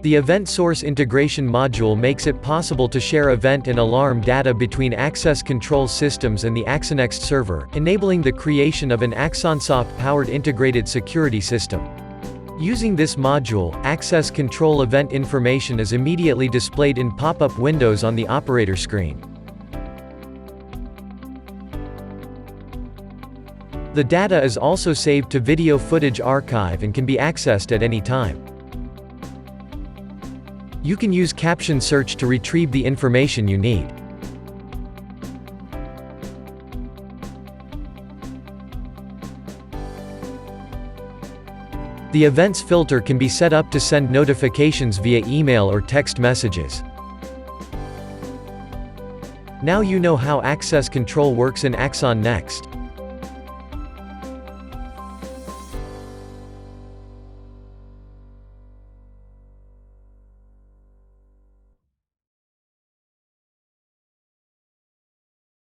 The Event Source Integration module makes it possible to share event and alarm data between access control systems and the AxxonSoft server, enabling the creation of an AxxonSoft-powered integrated security system. Using this module, access control event information is immediately displayed in pop-up windows on the operator screen. The data is also saved to video footage archive and can be accessed at any time. You can use caption search to retrieve the information you need. The events filter can be set up to send notifications via email or text messages. Now you know how access control works in Axxon Next.